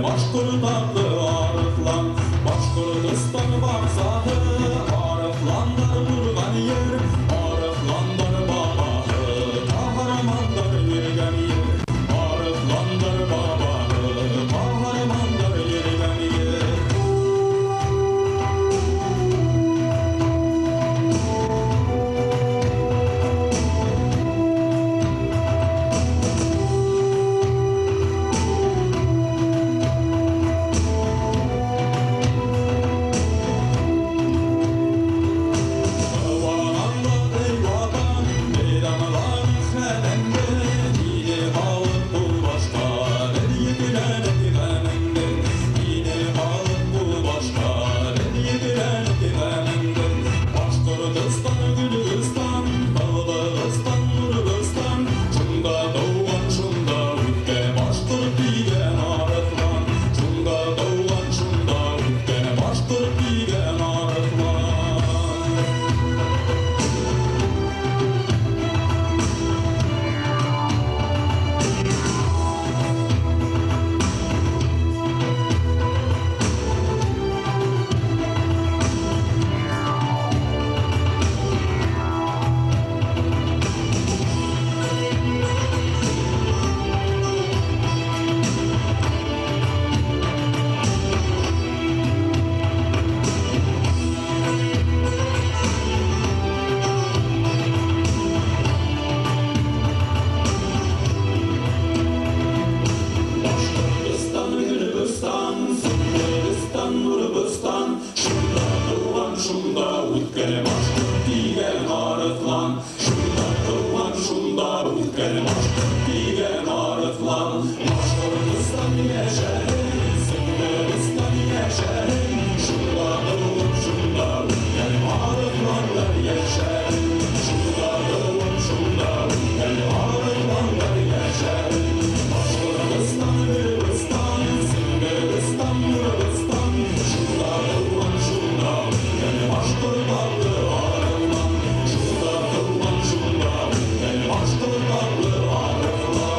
Başkurtadlı arıflan, Başkurtistan baksahı, arıflanlar vurgan yer, arıflanlar babahı, kahramanlar yergen yer, arıflanlar babahı, kahramanlar yergen yer. Şunda utkele başkurt digen arıtlan, şunda kılman şunda utkele başkurt digen arıtlan. Başkurtistan yaşarın, Sındıristan yaşarın, şunda kılman şunda utkele arıtlanlar yaşarın, şunda kılman şunda utkele arıtlanlar yaşarın. Başkurtistan Gürcistan, Sındıristan Gürcistan, şunda kılman şunda Başkurtadlı arıflan, şunda kılman şunda Başkurtadlı arıflan.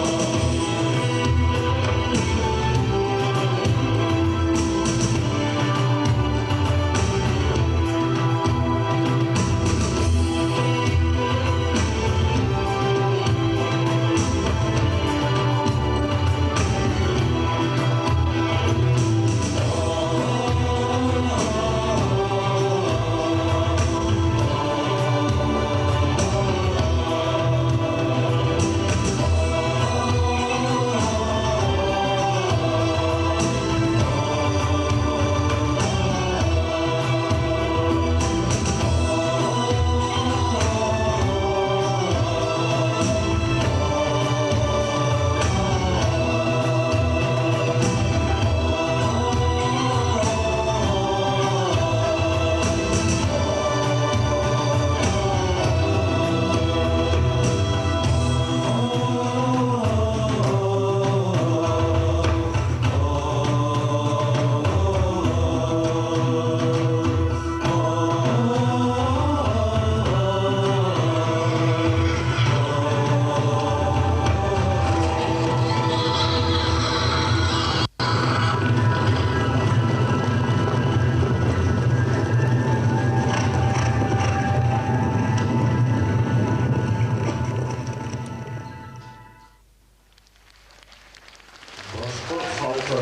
Başkurt halkı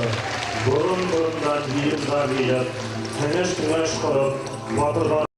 burun-burundan yiyip-yiyip, tiniş-tiniş qilib, Botirdan